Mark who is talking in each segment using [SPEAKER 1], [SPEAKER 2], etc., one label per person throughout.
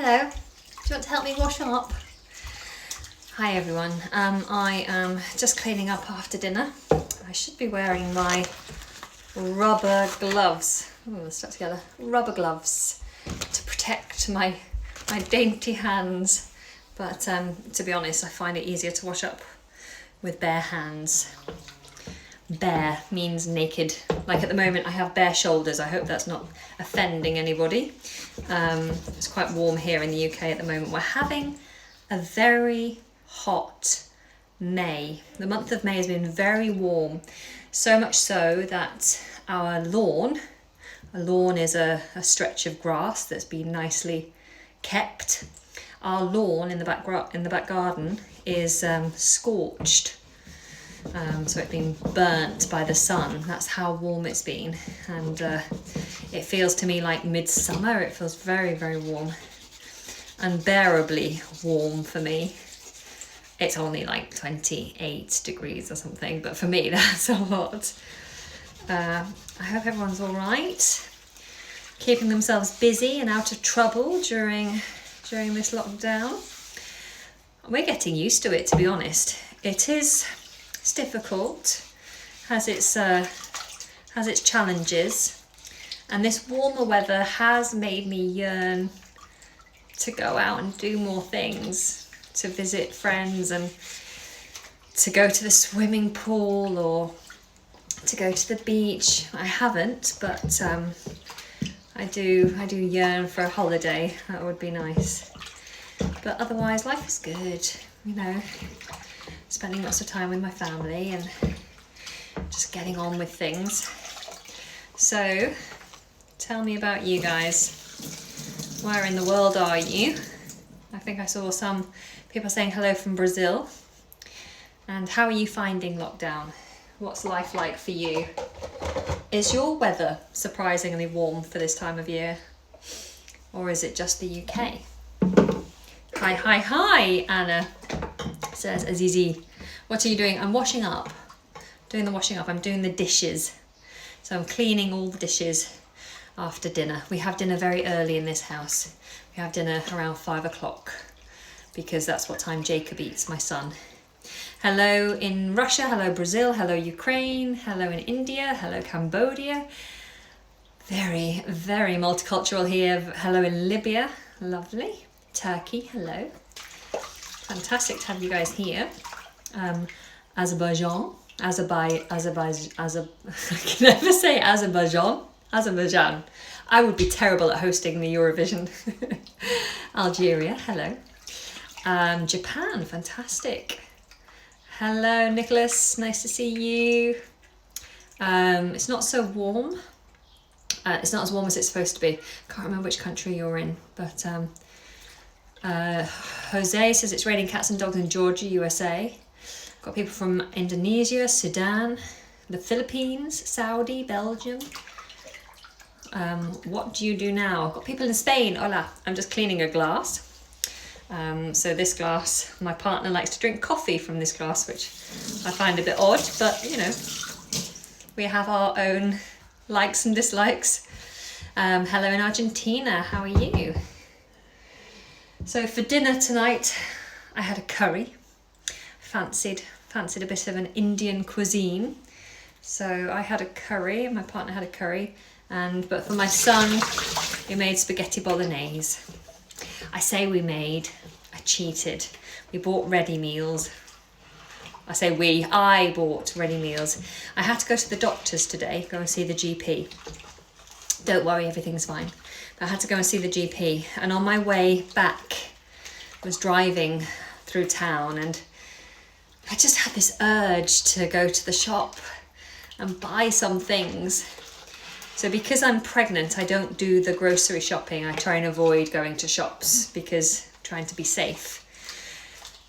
[SPEAKER 1] Hello, do you want to help me wash up? Hi everyone, I am just cleaning up after dinner. I should be wearing my rubber gloves. Oh, let's start together. Rubber gloves to protect my dainty hands. But to be honest, I find it easier to wash up with bare hands. Bare means naked. Like at the moment I have bare shoulders. I hope that's not offending anybody. It's quite warm here in the UK at the moment. We're having a very hot May. The month of May has been very warm. So much so that our lawn, a lawn is a stretch of grass that's been nicely kept. Our lawn in the back garden is scorched. So it's been burnt by the sun. That's how warm it's been, and it feels to me like midsummer. It feels very, very warm, unbearably warm for me. It's only like 28 degrees or something, but for me that's a lot. I hope everyone's all right, keeping themselves busy and out of trouble during this lockdown. We're getting used to it, to be honest. It's difficult, has its challenges, and this warmer weather has made me yearn to go out and do more things, to visit friends and to go to the swimming pool or to go to the beach. I haven't, but I do yearn for a holiday. That would be nice. But otherwise, life is good, you know. Spending lots of time with my family and just getting on with things. So, tell me about you guys. Where in the world are you? I think I saw some people saying hello from Brazil. And how are you finding lockdown? What's life like for you? Is your weather surprisingly warm for this time of year? Or is it just the UK? Hi, Anna, says Azizi. What are you doing? I'm washing up. Doing the washing up. I'm doing the dishes. So I'm cleaning all the dishes after dinner. We have dinner very early in this house. We have dinner around 5 o'clock because that's what time Jacob eats, my son. Hello in Russia. Hello Brazil. Hello Ukraine. Hello in India. Hello Cambodia. Very, very multicultural here. Hello in Libya. Lovely. Turkey, hello. Fantastic to have you guys here. Azerbaijan. I can never say Azerbaijan. I would be terrible at hosting the Eurovision. Algeria, hello. Japan, fantastic. Hello, Nicholas, nice to see you. It's not so warm. It's not as warm as it's supposed to be. Can't remember which country you're in, but Jose says it's raining cats and dogs in Georgia, USA. Got people from Indonesia, Sudan, the Philippines, Saudi, Belgium. What do you do now? I've got people in Spain. Hola, I'm just cleaning a glass. So this glass, my partner likes to drink coffee from this glass, which I find a bit odd, but you know, we have our own likes and dislikes. Hello in Argentina, how are you? So for dinner tonight, I had a curry. Fancied a bit of an Indian cuisine. So I had a curry, my partner had a curry, but for my son, we made spaghetti bolognese. I say we made, I cheated. We bought ready meals. I bought ready meals. I had to go to the doctor's today, go and see the GP. Don't worry, everything's fine. I had to go and see the GP, and on my way back I was driving through town and I just had this urge to go to the shop and buy some things. So because I'm pregnant, I don't do the grocery shopping. I try and avoid going to shops because I'm trying to be safe.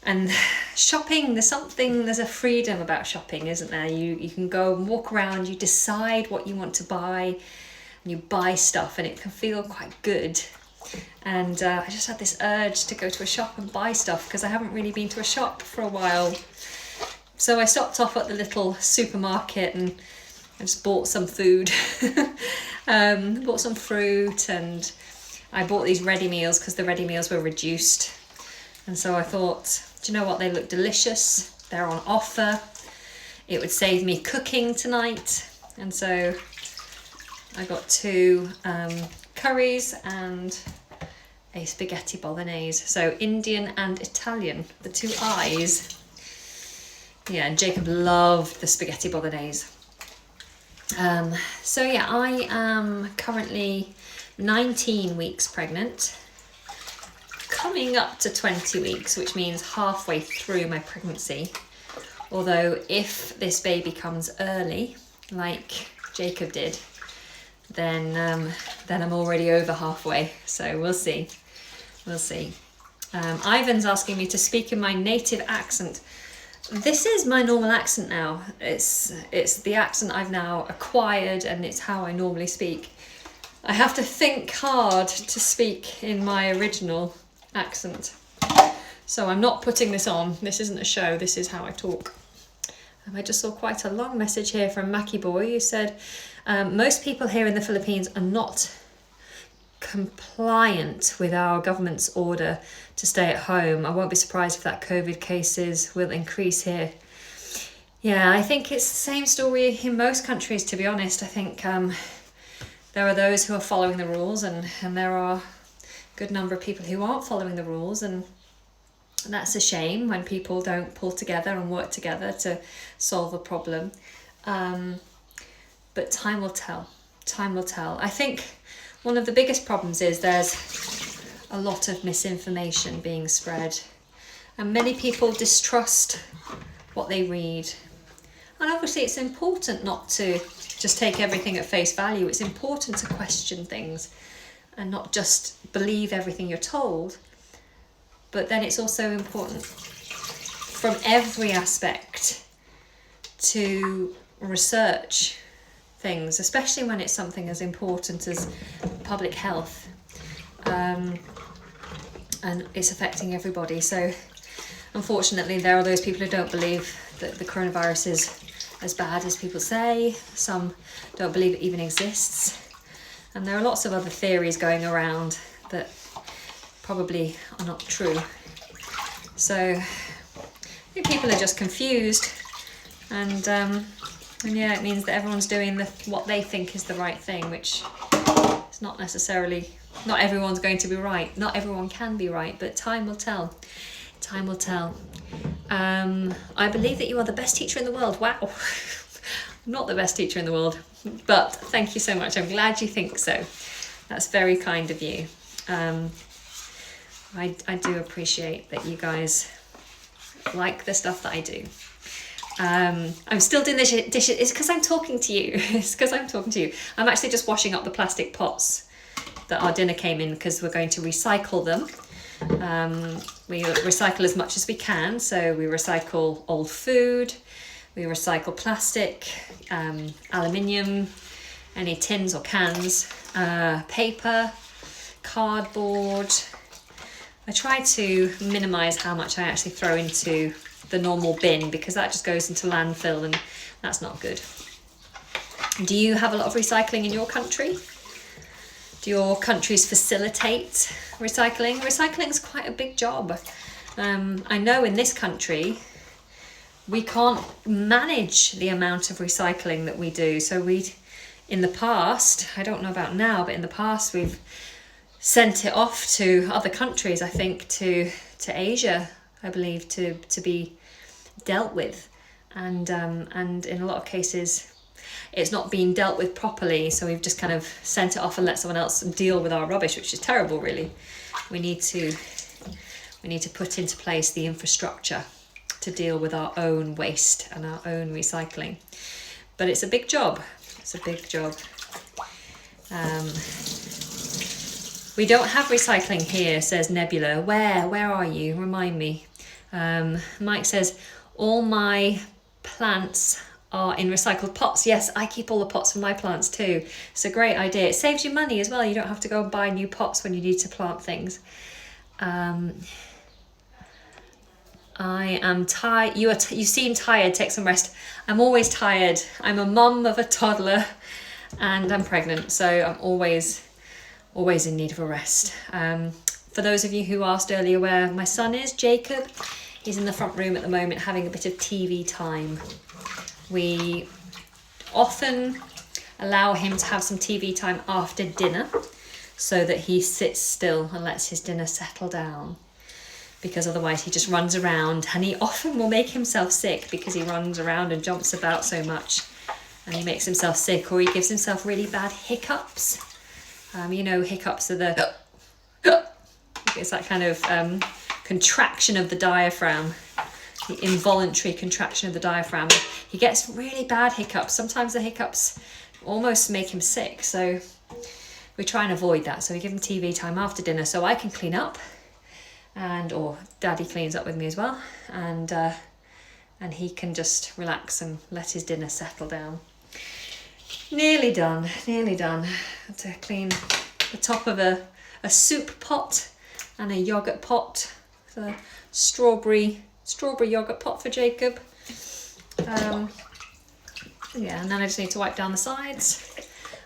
[SPEAKER 1] And shopping, there's a freedom about shopping, isn't there? You can go and walk around, you decide what you want to buy, you buy stuff, and it can feel quite good. And I just had this urge to go to a shop and buy stuff because I haven't really been to a shop for a while. So I stopped off at the little supermarket and I just bought some food, bought some fruit and I bought these ready meals because the ready meals were reduced. And so I thought, do you know what? They look delicious. They're on offer. It would save me cooking tonight. And so I got 2 curries and a spaghetti bolognese. So Indian and Italian, the 2 eyes. Yeah, and Jacob loved the spaghetti bolognese. So yeah, I am currently 19 weeks pregnant, coming up to 20 weeks, which means halfway through my pregnancy. Although if this baby comes early, like Jacob did, then I'm already over halfway. So we'll see. Ivan's asking me to speak in my native accent. This is my normal accent now. It's the accent I've now acquired, and it's how I normally speak. I have to think hard to speak in my original accent. So I'm not putting this on. This isn't a show. This is how I talk. I just saw quite a long message here from Mackie Boy, who said, most people here in the Philippines are not compliant with our government's order to stay at home. I won't be surprised if that COVID cases will increase here. Yeah, I think it's the same story in most countries, to be honest. I think there are those who are following the rules, and there are a good number of people who aren't following the rules, and that's a shame when people don't pull together and work together to solve a problem. But time will tell. Time will tell. I think one of the biggest problems is there's a lot of misinformation being spread, and many people distrust what they read. And obviously it's important not to just take everything at face value. It's important to question things and not just believe everything you're told. But then it's also important from every aspect to research things, especially when it's something as important as public health, and it's affecting everybody. So unfortunately there are those people who don't believe that the coronavirus is as bad as people say. Some don't believe it even exists, and there are lots of other theories going around that probably are not true. So I think people are just confused, and yeah, it means that everyone's doing what they think is the right thing, which is not necessarily. Not everyone's going to be right. Not everyone can be right, but time will tell. Time will tell. I believe that you are the best teacher in the world. Wow. I'm not the best teacher in the world, but thank you so much. I'm glad you think so. That's very kind of you. I do appreciate that you guys like the stuff that I do. I'm still doing the dishes. It's because I'm talking to you. It's because I'm talking to you. I'm actually just washing up the plastic pots that our dinner came in, because we're going to recycle them. We recycle as much as we can. So we recycle old food, we recycle plastic, aluminium, any tins or cans, paper, cardboard. I try to minimise how much I actually throw into the normal bin, because that just goes into landfill, and that's not good. Do you have a lot of recycling in your country? Do your countries facilitate recycling? Recycling is quite a big job. I know in this country we can't manage the amount of recycling that we do. So in the past, I don't know about now, but in the past we've sent it off to other countries, I think to Asia, I believe, to be dealt with, and in a lot of cases it's not being dealt with properly, so we've just kind of sent it off and let someone else deal with our rubbish, which is terrible, really. We need to put into place the infrastructure to deal with our own waste and our own recycling. But it's a big job. It's a big job. We don't have recycling here, says Nebula. Where are you? Remind me. Mike says, all my plants are in recycled pots. Yes, I keep all the pots for my plants too. It's a great idea. It saves you money as well. You don't have to go and buy new pots when you need to plant things. I am tired. You seem tired. Take some rest. I'm always tired. I'm a mum of a toddler and I'm pregnant, so I'm always always in need of a rest. For those of you who asked earlier where my son is, Jacob, he's in the front room at the moment having a bit of TV time. We often allow him to have some TV time after dinner so that he sits still and lets his dinner settle down, because otherwise he just runs around, and he often will make himself sick because he runs around and jumps about so much, and he makes himself sick, or he gives himself really bad hiccups. You know, hiccups are the it's that kind of contraction of the diaphragm, the involuntary contraction of the diaphragm. He gets really bad hiccups. Sometimes the hiccups almost make him sick, so we try and avoid that. So we give him TV time after dinner so I can clean up, or Daddy cleans up with me as well, and he can just relax and let his dinner settle down. Nearly done, nearly done. I have to clean the top of a soup pot and a yoghurt pot. The strawberry yoghurt pot for Jacob. Yeah, and then I just need to wipe down the sides,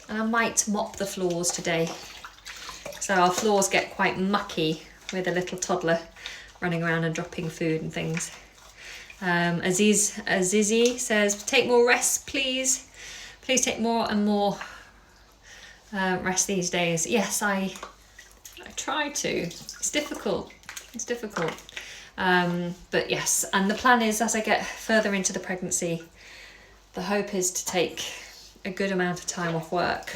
[SPEAKER 1] and I might mop the floors today. So our floors get quite mucky with a little toddler running around and dropping food and things. Azizi says, take more rest, please. Please take more and more rest these days. Yes, I try to. It's difficult. It's difficult. But yes, and the plan is, as I get further into the pregnancy, the hope is to take a good amount of time off work.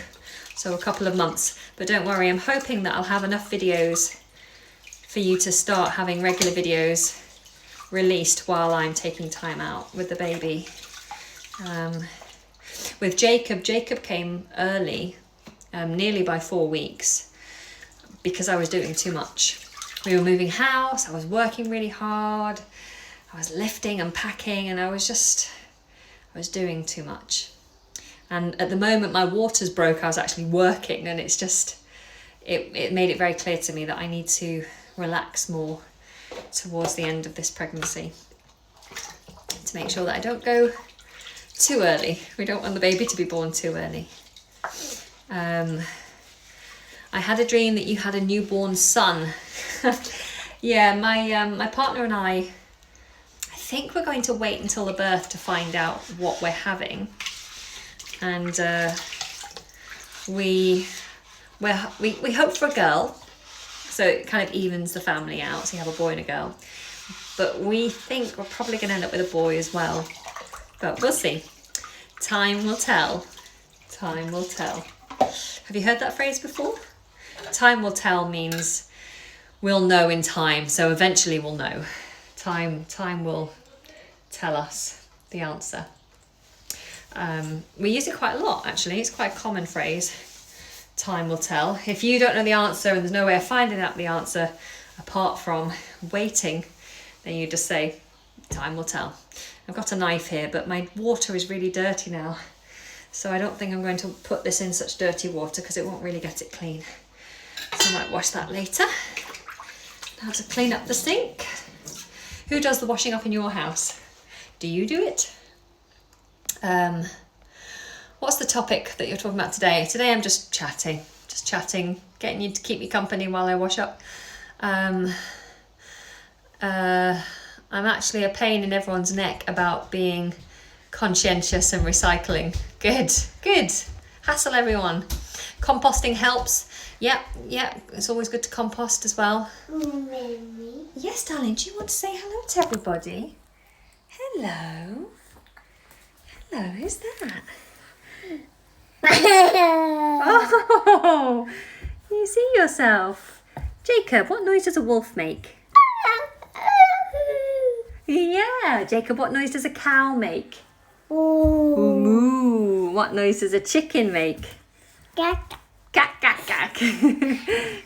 [SPEAKER 1] So a couple of months. But don't worry, I'm hoping that I'll have enough videos for you to start having regular videos released while I'm taking time out with the baby. With Jacob came early, nearly by 4 weeks, because I was doing too much. We were moving house, I was working really hard, I was lifting and packing, and I was doing too much. And at the moment my waters broke, I was actually working, and it's just, it made it very clear to me that I need to relax more towards the end of this pregnancy to make sure that I don't go too early. We don't want the baby to be born too early. I had a dream that you had a newborn son. Yeah, my partner and I think we're going to wait until the birth to find out what we're having, and we hope for a girl, so it kind of evens the family out, so you have a boy and a girl, but we think we're probably going to end up with a boy as well, but we'll see. Time will tell. Time will tell. Have you heard that phrase before? Time will tell means we'll know in time, so eventually we'll know. Time will tell us the answer. We use it quite a lot, actually. It's quite a common phrase. Time will tell. If you don't know the answer and there's no way of finding out the answer apart from waiting, then you just say, time will tell. I've got a knife here, but my water is really dirty now, so I don't think I'm going to put this in such dirty water because it won't really get it clean. So I might wash that later. Now to clean up the sink. Who does the washing up in your house? Do you do it? What's the topic that you're talking about today? Today I'm just chatting, getting you to keep me company while I wash up. I'm actually a pain in everyone's neck about being conscientious and recycling. Good. Hassle everyone. Composting helps. Yep, it's always good to compost as well.
[SPEAKER 2] Mommy.
[SPEAKER 1] Yes, darling, do you want to say hello to everybody? Hello, who's that? Oh, you see yourself. Jacob, what noise does a wolf make? Yeah, Jacob, what noise does a cow make?
[SPEAKER 2] Ooh.
[SPEAKER 1] Moo. What noise does a chicken make?
[SPEAKER 2] Gak.
[SPEAKER 1] Gak, gak, gak.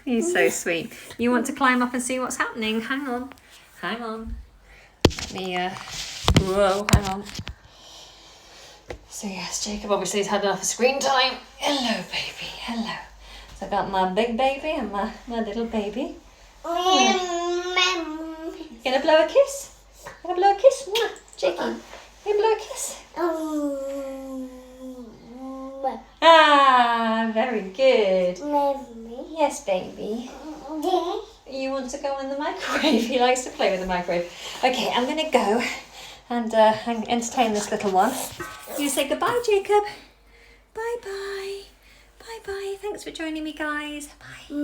[SPEAKER 1] He's so sweet. You want to climb up and see what's happening? Hang on. Let me, whoa, hang on. So yes, Jacob obviously has had enough screen time. Hello, baby, hello. So I got my big baby and my little baby. You gonna blow a kiss? Mwah. Jakey, you blow a kiss? Ah, very good.
[SPEAKER 2] Mommy.
[SPEAKER 1] Yes, baby. You want to go in the microwave? He likes to play with the microwave. Okay, I'm going to go and entertain this little one. You say goodbye, Jacob. Bye-bye. Bye-bye. Thanks for joining me, guys. Bye.